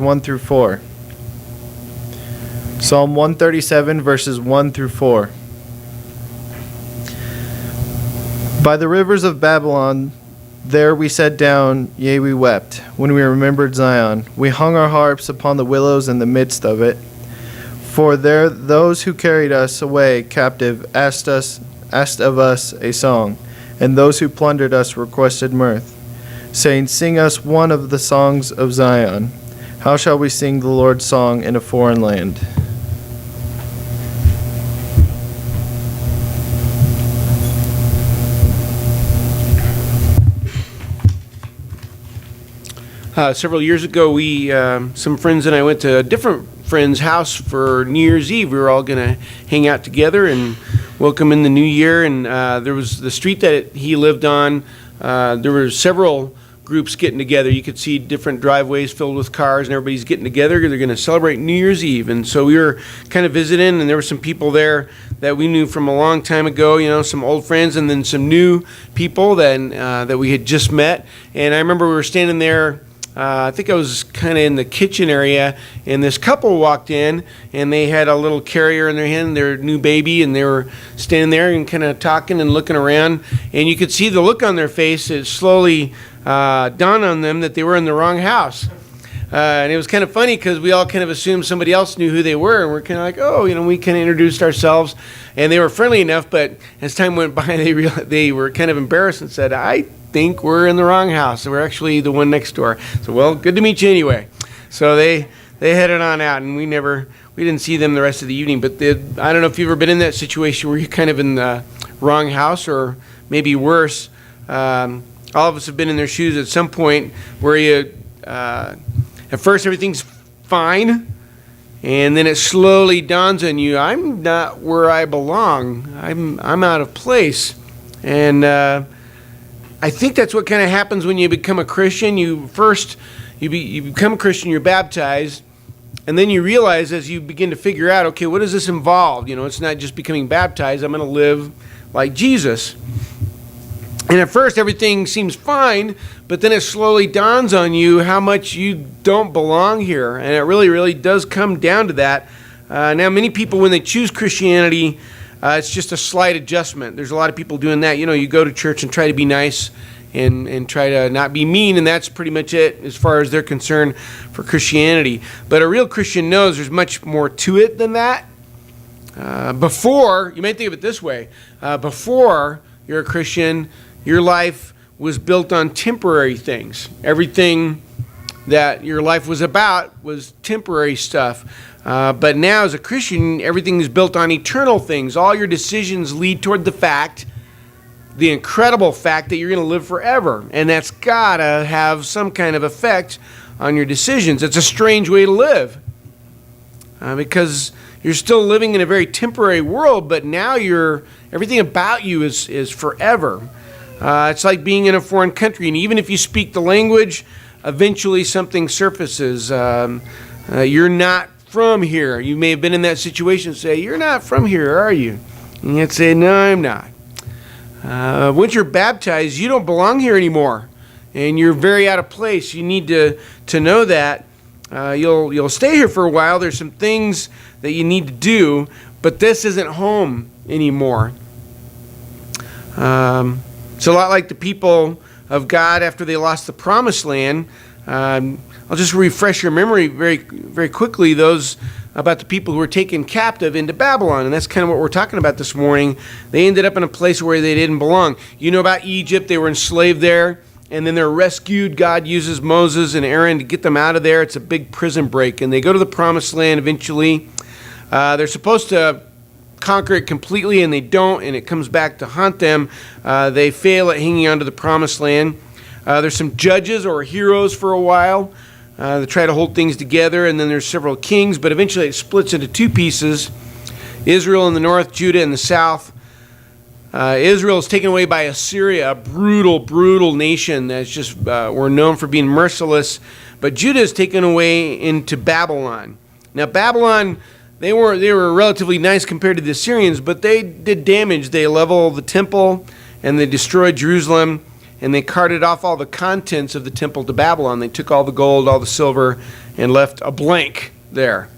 1 through 4. Psalm 137, verses 1 through 4. By the rivers of Babylon, there we sat down, yea, we wept, when we remembered Zion. We hung our harps upon the willows in the midst of it. For there those who carried us away captive asked of us a song, and those who plundered us requested mirth, saying, Sing us one of the songs of Zion. How shall we sing the Lord's song in a foreign land? Several years ago, we some friends and I went to a different friend's house for New Year's Eve. We were all going to hang out together and welcome in the new year. And there was the street that he lived on. There were several groups getting together. You could see different driveways filled with cars, and everybody's getting together. They're going to celebrate New Year's Eve. And so we were kind of visiting, and there were some people there that we knew from a long time ago, you know, some old friends, and then some new people that we had just met. And I remember we were standing there. I think I was kind of in the kitchen area, and this couple walked in, and they had a little carrier in their hand, their new baby, and they were standing there and kind of talking and looking around, and you could see the look on their face. It slowly dawned on them that they were in the wrong house. And it was kind of funny because we all kind of assumed somebody else knew who they were, and we're kind of like, oh, you know, we kind of introduced ourselves, and they were friendly enough, but as time went by, they were kind of embarrassed and said, I think we're in the wrong house. We're actually the one next door. So, well, good to meet you anyway. So they headed on out, and we didn't see them the rest of the evening. But I don't know if you've ever been in that situation where you're kind of in the wrong house, or maybe worse. All of us have been in their shoes at some point where you, at first everything's fine, and then it slowly dawns on you, I'm not where I belong. I'm out of place. And I think that's what kind of happens when you become a Christian. You become a Christian, you're baptized, and then you realize as you begin to figure out, okay, what does this involve? You know, it's not just becoming baptized. I'm going to live like Jesus. And at first everything seems fine, but then it slowly dawns on you how much you don't belong here. And it really, really does come down to that. Now, many people, when they choose Christianity, it's just a slight adjustment. There's a lot of people doing that. You know, you go to church and try to be nice and try to not be mean, and that's pretty much it as far as they're concerned for Christianity. But a real Christian knows there's much more to it than that. Before, you might think of it this way, before you're a Christian, your life was built on temporary things. Everything that your life was about was temporary stuff. But now as a Christian, everything is built on eternal things. All your decisions lead toward the incredible fact that you're going to live forever. And that's got to have some kind of effect on your decisions. It's a strange way to live because you're still living in a very temporary world, but now everything about you is forever. It's like being in a foreign country, and even if you speak the language, eventually something surfaces. You're not from here. You may have been in that situation and say, you're not from here, are you? And you'd say, no, I'm not. Once you're baptized, you don't belong here anymore, and you're very out of place. You need to know that. You'll stay here for a while. There's some things that you need to do, but this isn't home anymore. It's a lot like the people of God after they lost the promised land. I'll just refresh your memory very, very quickly, those about the people who were taken captive into Babylon. And that's kind of what we're talking about this morning. They ended up in a place where they didn't belong. You know about Egypt. They were enslaved there, and then they're rescued. God uses Moses and Aaron to get them out of there. It's a big prison break, and they go to the promised land eventually. They're supposed to conquer it completely, and they don't, and it comes back to haunt them. They fail at hanging on to the promised land. There's some judges or heroes for a while. They try to hold things together, and then there's several kings, but eventually it splits into two pieces. Israel in the north, Judah in the south. Israel is taken away by Assyria, a brutal, brutal nation that's just were known for being merciless. But Judah is taken away into Babylon. Now Babylon, they were relatively nice compared to the Assyrians, but they did damage. They leveled the temple, and they destroyed Jerusalem, and they carted off all the contents of the temple to Babylon. They took all the gold, all the silver, and left a blank there.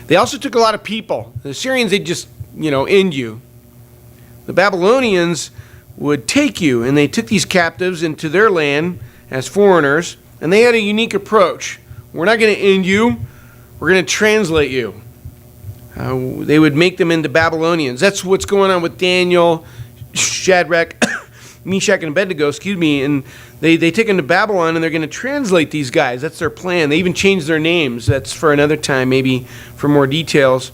They also took a lot of people. The Assyrians, they'd just, end you. The Babylonians would take you, and they took these captives into their land as foreigners, and they had a unique approach. We're not going to end you. We're going to translate you. They would make them into Babylonians. That's what's going on with Daniel, Shadrach, Meshach, and Abednego, and they take them to Babylon, and they're going to translate these guys. That's their plan. They even changed their names. That's for another time, maybe for more details.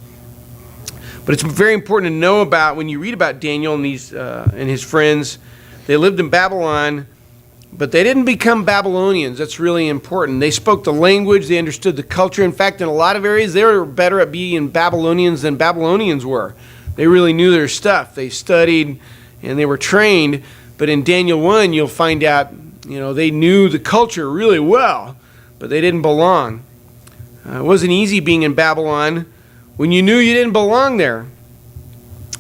But it's very important to know about when you read about Daniel and his friends. They lived in Babylon, but they didn't become Babylonians. That's really important. They spoke the language. They understood the culture. In fact, in a lot of areas, they were better at being Babylonians than Babylonians were. They really knew their stuff. They studied and they were trained. But in Daniel 1, you'll find out, they knew the culture really well, but they didn't belong. It wasn't easy being in Babylon when you knew you didn't belong there.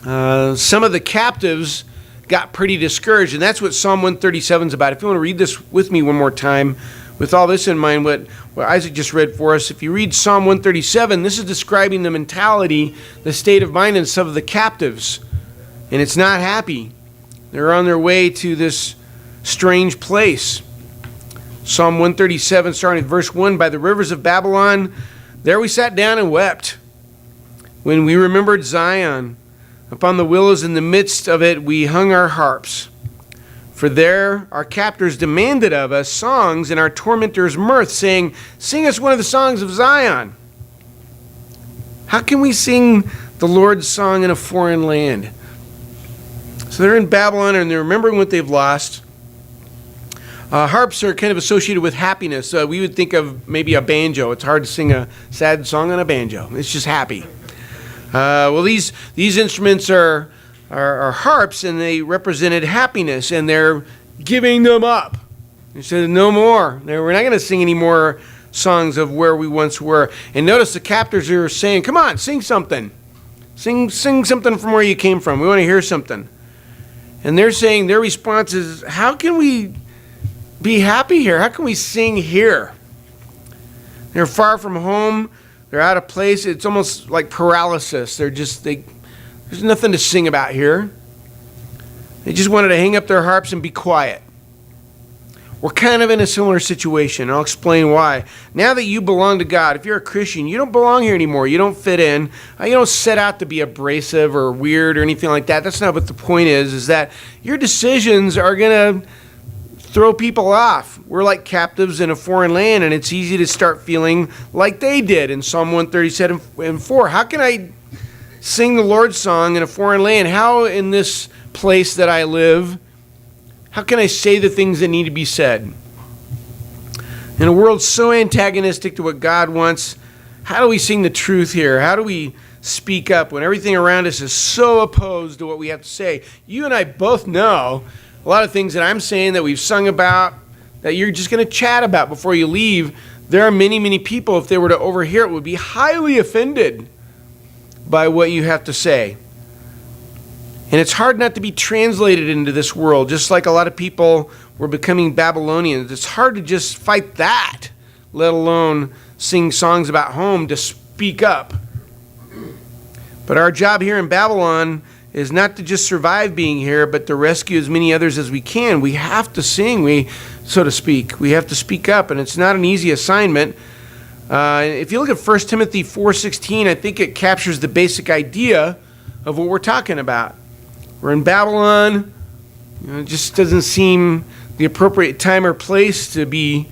Some of the captives got pretty discouraged, and that's what Psalm 137 is about. If you want to read this with me one more time, with all this in mind, what Isaac just read for us, if you read Psalm 137, this is describing the mentality, the state of mind of some of the captives, and it's not happy. They're on their way to this strange place. Psalm 137, starting at verse 1, by the rivers of Babylon, there we sat down and wept. When we remembered Zion, upon the willows in the midst of it, we hung our harps. For there our captors demanded of us songs, and our tormentors mirth, saying, sing us one of the songs of Zion. How can we sing the Lord's song in a foreign land? So they're in Babylon, and they're remembering what they've lost. Harps are kind of associated with happiness. We would think of maybe a banjo. It's hard to sing a sad song on a banjo. It's just happy. Well, these instruments are harps, and they represented happiness, and they're giving them up. They said, no more. We're not going to sing any more songs of where we once were. And notice the captors are saying, come on, sing something. Sing something from where you came from. We want to hear something. And they're saying, their response is, how can we be happy here? How can we sing here? They're far from home. They're out of place. It's almost like paralysis. There's nothing to sing about here. They just wanted to hang up their harps and be quiet. We're kind of in a similar situation. I'll explain why. Now that you belong to God, if you're a Christian, you don't belong here anymore. You don't fit in. You don't set out to be abrasive or weird or anything like that. That's not what the point is that your decisions are going to throw people off. We're like captives in a foreign land, and it's easy to start feeling like they did in Psalm 137 and 4. How can I sing the Lord's song in a foreign land? How in this place that I live, how can I say the things that need to be said? In a world so antagonistic to what God wants, how do we sing the truth here? How do we speak up when everything around us is so opposed to what we have to say? You and I both know a lot of things that I'm saying that we've sung about, that you're just going to chat about before you leave. There are many, many people, if they were to overhear it, would be highly offended by what you have to say. And it's hard not to be translated into this world, just like a lot of people were becoming Babylonians. It's hard to just fight that, let alone sing songs about home to speak up. But our job here in Babylon is not to just survive being here, but to rescue as many others as we can. We have to sing, so to speak. We have to speak up, and it's not an easy assignment. If you look at 1 Timothy 4:16, I think it captures the basic idea of what we're talking about. We're in Babylon. It just doesn't seem the appropriate time or place to be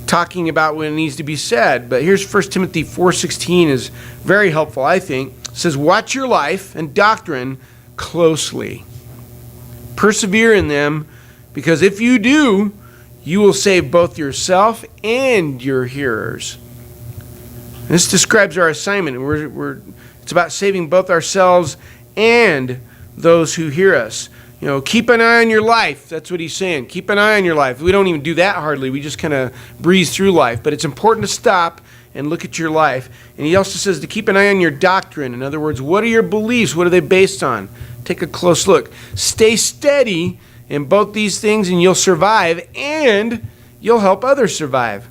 talking about what needs to be said. But here's 1 Timothy 4:16 is very helpful, I think. It says, watch your life and doctrine closely. Persevere in them, because if you do, you will save both yourself and your hearers. This describes our assignment. It's about saving both ourselves and those who hear us. Keep an eye on your life. That's what he's saying. Keep an eye on your life. We don't even do that hardly. We just kind of breeze through life. But it's important to stop and look at your life. And he also says to keep an eye on your doctrine. In other words, what are your beliefs? What are they based on? Take a close look. Stay steady in both these things and you'll survive, and you'll help others survive.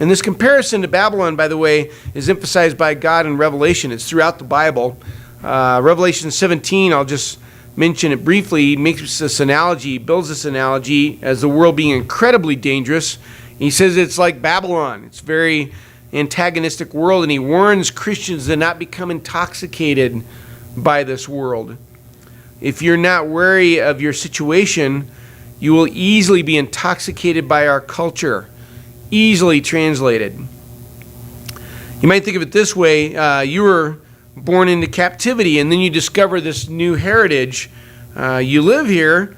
And this comparison to Babylon, by the way, is emphasized by God in Revelation. It's throughout the Bible. Revelation 17, I'll just mention it briefly. He makes this analogy, builds this analogy as the world being incredibly dangerous. He says it's like Babylon. It's a very antagonistic world, and he warns Christians to not become intoxicated by this world. If you're not wary of your situation, you will easily be intoxicated by our culture. Easily translated. You might think of it this way. You were born into captivity, and then you discover this new heritage. You live here,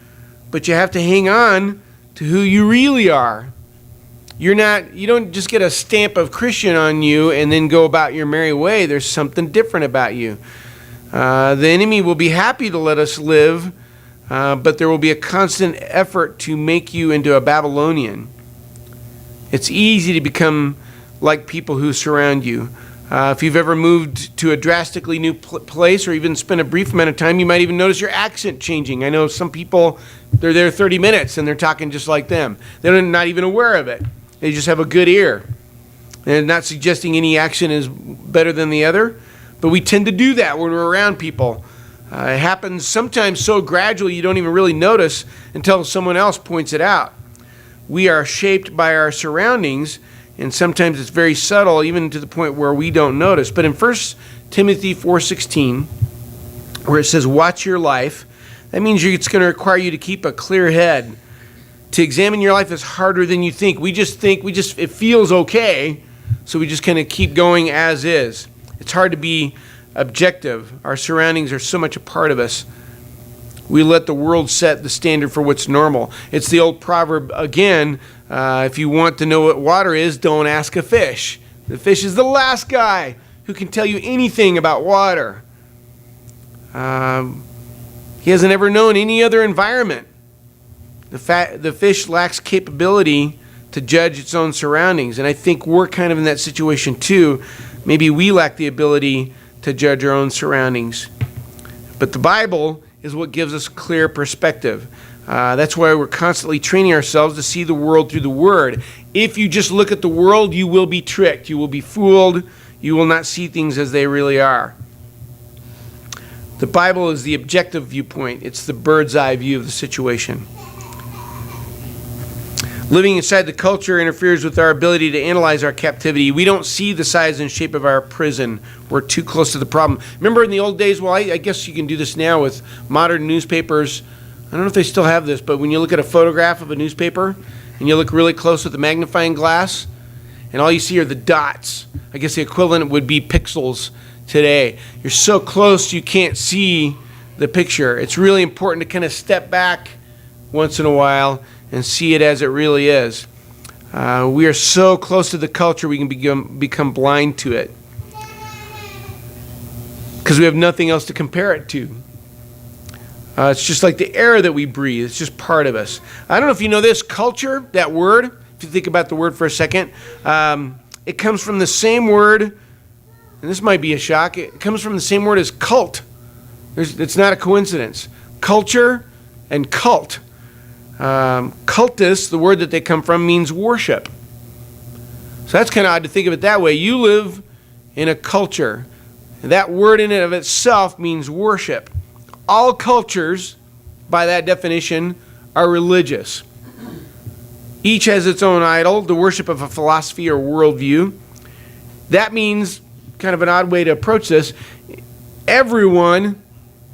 but you have to hang on to who you really are. You don't just get a stamp of Christian on you and then go about your merry way. There's something different about you. The enemy will be happy to let us live, but there will be a constant effort to make you into a Babylonian. It's easy to become like people who surround you. If you've ever moved to a drastically new place or even spent a brief amount of time, you might even notice your accent changing. I know some people, they're there 30 minutes and they're talking just like them. They're not even aware of it. They just have a good ear. And not suggesting any accent is better than the other, but we tend to do that when we're around people. It happens sometimes so gradually you don't even really notice until someone else points it out. We are shaped by our surroundings, and sometimes it's very subtle, even to the point where we don't notice. But in 1 Timothy 4:16, where it says, watch your life, that means it's going to require you to keep a clear head. To examine your life is harder than you think. We just think, it feels okay, so we just kind of keep going as is. It's hard to be objective. Our surroundings are so much a part of us. We let the world set the standard for what's normal. It's the old proverb again, if you want to know what water is, don't ask a fish. The fish is the last guy who can tell you anything about water. He hasn't ever known any other environment. The fish lacks capability to judge its own surroundings, and I think we're kind of in that situation too. Maybe we lack the ability to judge our own surroundings. But the Bible is what gives us clear perspective. That's why we're constantly training ourselves to see the world through the Word. If you just look at the world, you will be tricked. You will be fooled. You will not see things as they really are. The Bible is the objective viewpoint. It's the bird's eye view of the situation. Living inside the culture interferes with our ability to analyze our captivity. We don't see the size and shape of our prison. We're too close to the problem. Remember in the old days, well, I guess you can do this now with modern newspapers. I don't know if they still have this, but when you look at a photograph of a newspaper and you look really close with a magnifying glass and all you see are the dots, I guess the equivalent would be pixels today. You're so close you can't see the picture. It's really important to kind of step back once in a while and see it as it really is. We are so close to the culture we can become blind to it because we have nothing else to compare it to. It's just like the air that we breathe. It's just part of us. I don't know if you know this, culture, that word, if you think about the word for a second, it comes from the same word, and this might be a shock, it comes from the same word as cult. It's not a coincidence. Culture and cult. Cultus, the word that they come from, means worship. So that's kind of odd to think of it that way. You live in a culture. And that word in and of itself means worship. All cultures, by that definition, are religious. Each has its own idol, the worship of a philosophy or worldview. That means, kind of an odd way to approach this, everyone,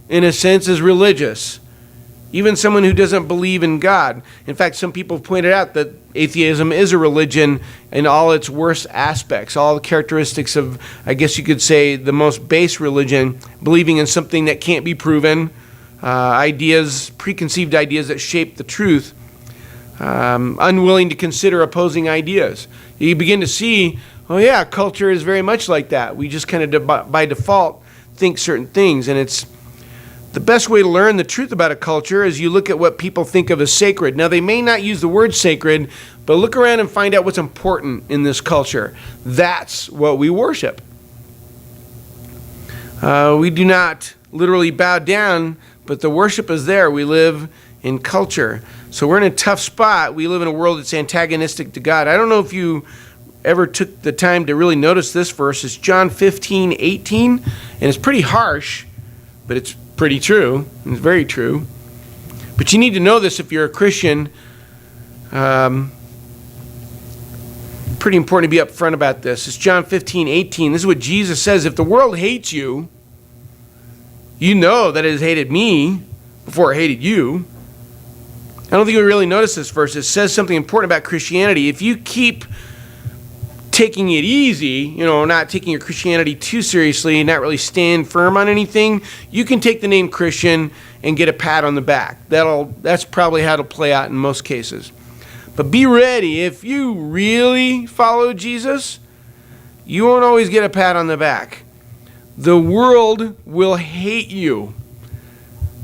in a sense, is religious. Even someone who doesn't believe in God. In fact, some people have pointed out that atheism is a religion in all its worst aspects, all the characteristics of, I guess you could say, the most base religion, believing in something that can't be proven, preconceived ideas that shape the truth, unwilling to consider opposing ideas. You begin to see, oh yeah, culture is very much like that. We just kind of by default think certain things, and it's the best way to learn the truth about a culture is you look at what people think of as sacred. Now, they may not use the word sacred, but look around and find out what's important in this culture. That's what we worship. We do not literally bow down, but the worship is there. We live in culture. So we're in a tough spot. We live in a world that's antagonistic to God. I don't know if you ever took the time to really notice this verse, it's John 15:18, and it's pretty harsh, but it's pretty true. It's very true. But you need to know this if you're a Christian. Pretty important to be upfront about this. It's John 15:18. This is what Jesus says. If the world hates you, you know that it has hated me before it hated you. I don't think we really notice this verse. It says something important about Christianity. If you keep taking it easy, not taking your Christianity too seriously, not really stand firm on anything, you can take the name Christian and get a pat on the back. That's probably how it'll play out in most cases. But be ready. If you really follow Jesus, you won't always get a pat on the back. The world will hate you.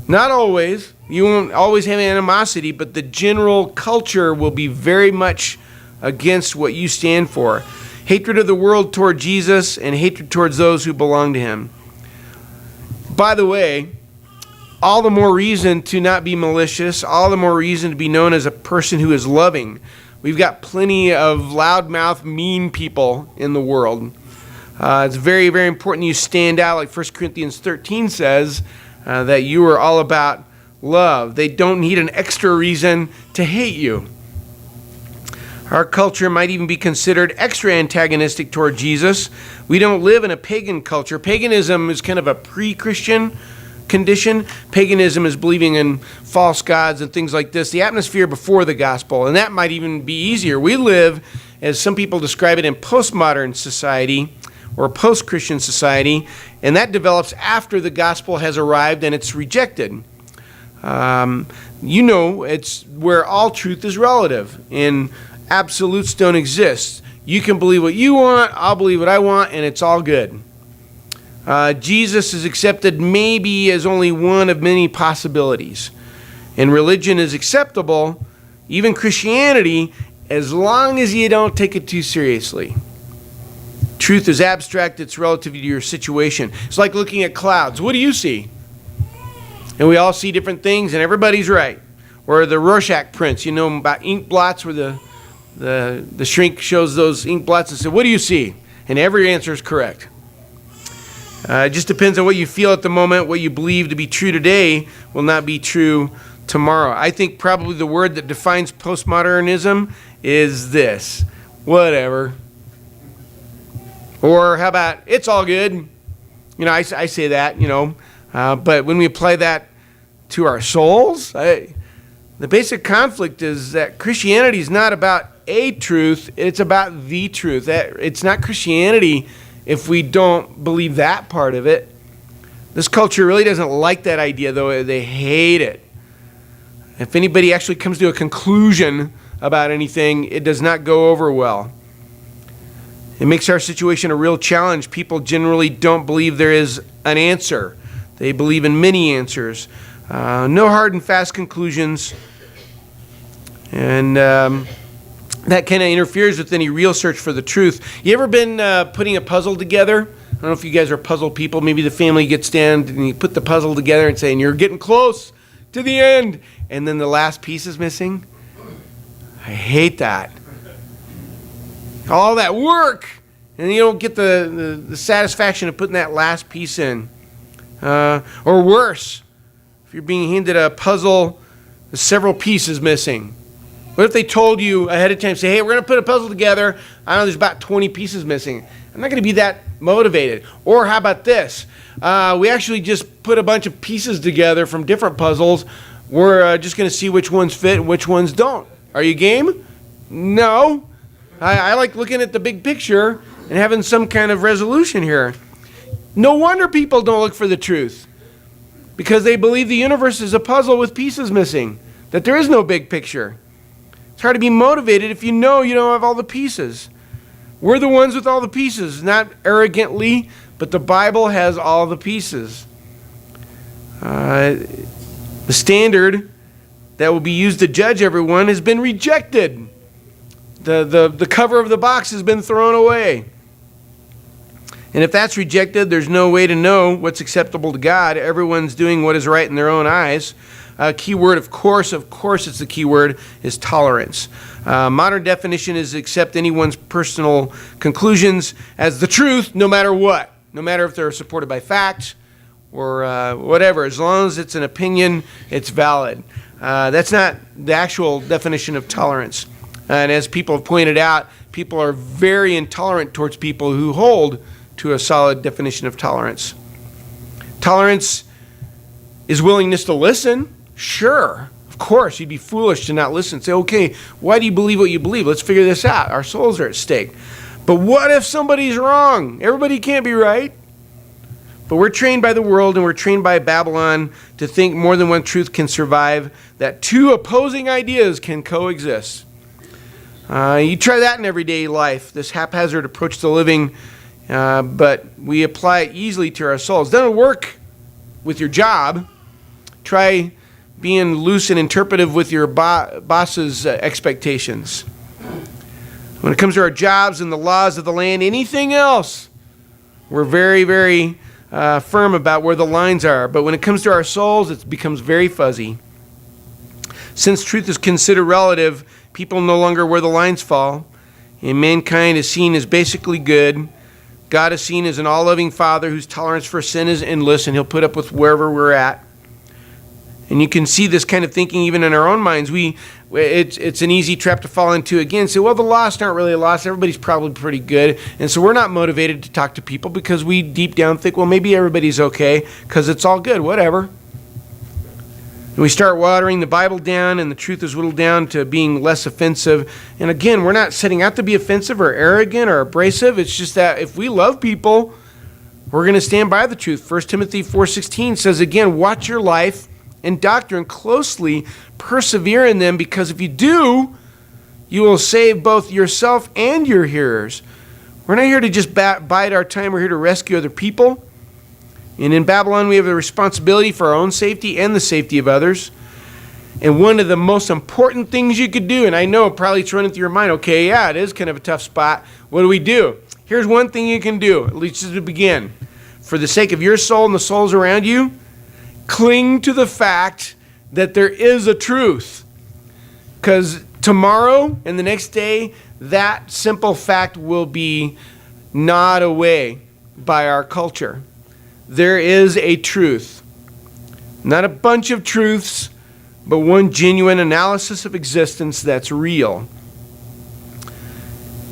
Not always. You won't always have animosity, but the general culture will be very much against what you stand for. Hatred of the world toward Jesus and hatred towards those who belong to him. By the way, all the more reason to not be malicious, all the more reason to be known as a person who is loving. We've got plenty of loudmouth, mean people in the world. It's very, very important you stand out, like 1 Corinthians 13 says, that you are all about love. They don't need an extra reason to hate you. Our culture might even be considered extra antagonistic toward Jesus. We don't live in a pagan culture. Paganism is kind of a pre-Christian condition. Paganism is believing in false gods and things like this. The atmosphere before the gospel, and that might even be easier. We live, as some people describe it, in postmodern society or post-Christian society, and that develops after the gospel has arrived and it's rejected. It's where all truth is relative and absolutes don't exist. You can believe what you want, I'll believe what I want, and it's all good. Jesus is accepted maybe as only one of many possibilities. And religion is acceptable, even Christianity, as long as you don't take it too seriously. Truth is abstract, it's relative to your situation. It's like looking at clouds. What do you see? And we all see different things, and everybody's right. Or the Rorschach prints, about ink blots, where the shrink shows those ink blots and says, what do you see? And every answer is correct. It just depends on what you feel at the moment. What you believe to be true today will not be true tomorrow. I think probably the word that defines postmodernism is this: whatever. Or how about, it's all good. I say that, but when we apply that to our souls, the basic conflict is that Christianity is not about a truth, it's about the truth. It's not Christianity if we don't believe that part of it. This culture really doesn't like that idea, though. They hate it. If anybody actually comes to a conclusion about anything, it does not go over well. It makes our situation a real challenge. People generally don't believe there is an answer. They believe in many answers. No hard and fast conclusions. And that kind of interferes with any real search for the truth. You ever been putting a puzzle together? I don't know if you guys are puzzle people. Maybe the family gets down and you put the puzzle together and saying, you're getting close to the end. And then the last piece is missing. I hate that. All that work, and you don't get the satisfaction of putting that last piece in. Or worse, if you're being handed a puzzle with several pieces missing. What if they told you ahead of time, say, hey, we're going to put a puzzle together. I know there's about 20 pieces missing. I'm not going to be that motivated. Or how about this? We actually just put a bunch of pieces together from different puzzles. We're just going to see which ones fit and which ones don't. Are you game? No. I like looking at the big picture and having some kind of resolution here. No wonder people don't look for the truth, because they believe the universe is a puzzle with pieces missing, that there is no big picture. It's hard to be motivated if you know you don't have all the pieces. We're the ones with all the pieces, not arrogantly, but the Bible has all the pieces. The standard that will be used to judge everyone has been rejected. The cover of the box has been thrown away. And if that's rejected, there's no way to know what's acceptable to God. Everyone's doing what is right in their own eyes. Key word, of course it's the key word, is tolerance. Modern definition is accept anyone's personal conclusions as the truth, no matter what. No matter if they're supported by facts or whatever. As long as it's an opinion, it's valid. That's not the actual definition of tolerance. And as people have pointed out, people are very intolerant towards people who hold to a solid definition of tolerance. Tolerance is willingness to listen. Sure, of course, you'd be foolish to not listen. Say, okay, why do you believe what you believe? Let's figure this out. Our souls are at stake. But what if somebody's wrong? Everybody can't be right. But we're trained by the world and we're trained by Babylon to think more than one truth can survive, that two opposing ideas can coexist. You try that in everyday life, this haphazard approach to living, but we apply it easily to our souls. It doesn't work with your job. Try being loose and interpretive with your boss's expectations. When it comes to our jobs and the laws of the land, anything else, we're very, very firm about where the lines are. But when it comes to our souls, it becomes very fuzzy. Since truth is considered relative, people no longer where the lines fall, and mankind is seen as basically good. God is seen as an all-loving Father whose tolerance for sin is endless, and He'll put up with wherever we're at. And you can see this kind of thinking even in our own minds. It's an easy trap to fall into again. Say, well, the lost aren't really lost. Everybody's probably pretty good. And so we're not motivated to talk to people because we deep down think, well, maybe everybody's okay because it's all good, whatever. And we start watering the Bible down and the truth is whittled down to being less offensive. And again, we're not setting out to be offensive or arrogant or abrasive. It's just that if we love people, we're going to stand by the truth. 1 Timothy 4:16 says, again, watch your life and doctrine closely, persevere in them, because if you do, you will save both yourself and your hearers. We're not here to just bide our time. We're here to rescue other people. And in Babylon, we have a responsibility for our own safety and the safety of others. And one of the most important things you could do, and I know probably it's running through your mind, okay, yeah, it is kind of a tough spot. What do we do? Here's one thing you can do, at least to begin. For the sake of your soul and the souls around you, cling to the fact that there is a truth. Because tomorrow and the next day, that simple fact will be gnawed away by our culture. There is a truth. Not a bunch of truths, but one genuine analysis of existence that's real.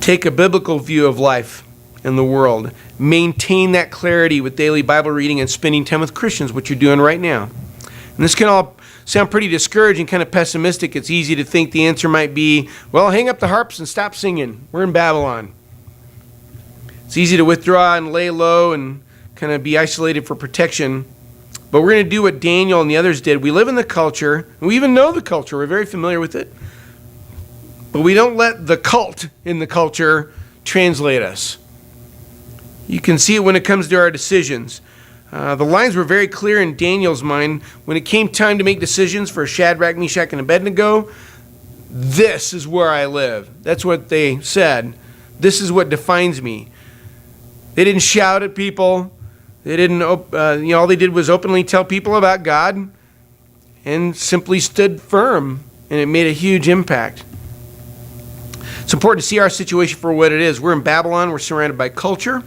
Take a biblical view of life and the world. Maintain that clarity with daily Bible reading and spending time with Christians, what you're doing right now. And this can all sound pretty discouraging, kind of pessimistic. It's easy to think the answer might be, well, hang up the harps and stop singing. We're in Babylon. It's easy to withdraw and lay low and kind of be isolated for protection. But we're going to do what Daniel and the others did. We live in the culture, and we even know the culture. We're very familiar with it. But we don't let the cult in the culture translate us. You can see it when it comes to our decisions. The lines were very clear in Daniel's mind. When it came time to make decisions for Shadrach, Meshach, and Abednego, this is where I live. That's what they said. This is what defines me. They didn't shout at people. They didn't. All they did was openly tell people about God, and simply stood firm, and it made a huge impact. It's important to see our situation for what it is. We're in Babylon. We're surrounded by culture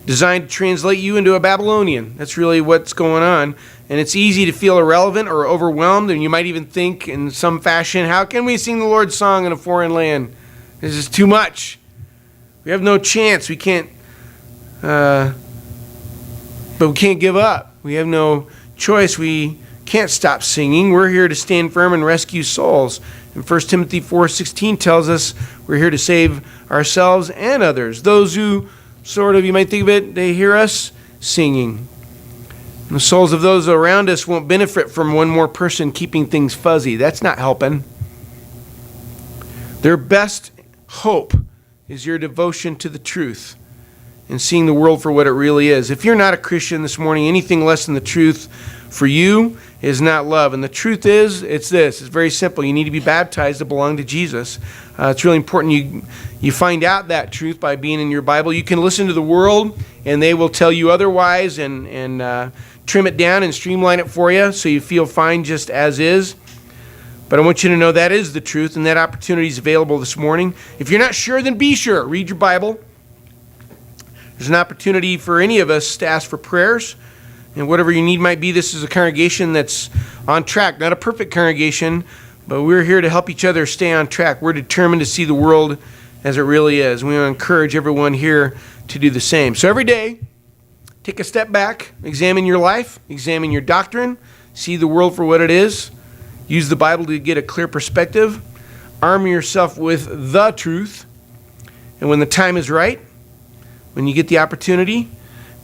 designed to translate you into a Babylonian. That's really what's going on. And it's easy to feel irrelevant or overwhelmed, and you might even think in some fashion, how can we sing the Lord's song in a foreign land? This is too much. We have no chance. We can't, but we can't give up. We have no choice. We can't stop singing. We're here to stand firm and rescue souls. And 1 Timothy 4:16 tells us we're here to save ourselves and others. Those who sort of, you might think of it, they hear us singing. And the souls of those around us won't benefit from one more person keeping things fuzzy. That's not helping. Their best hope is your devotion to the truth and seeing the world for what it really is. If you're not a Christian this morning, anything less than the truth for you is not love. And the truth is, it's this. It's very simple. You need to be baptized to belong to Jesus. It's really important You find out that truth by being in your Bible. You can listen to the world, and they will tell you otherwise and trim it down and streamline it for you so you feel fine just as is. But I want you to know that is the truth, and that opportunity is available this morning. If you're not sure, then be sure. Read your Bible. There's an opportunity for any of us to ask for prayers. And whatever your need might be, this is a congregation that's on track. Not a perfect congregation, but we're here to help each other stay on track. We're determined to see the world as it really is. We want to encourage everyone here to do the same. So every day, take a step back, examine your life, examine your doctrine, see the world for what it is, use the Bible to get a clear perspective, arm yourself with the truth, and when the time is right, when you get the opportunity,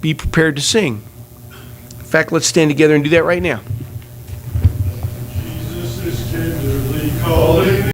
be prepared to sing. In fact, let's stand together and do that right now. Jesus is tenderly calling.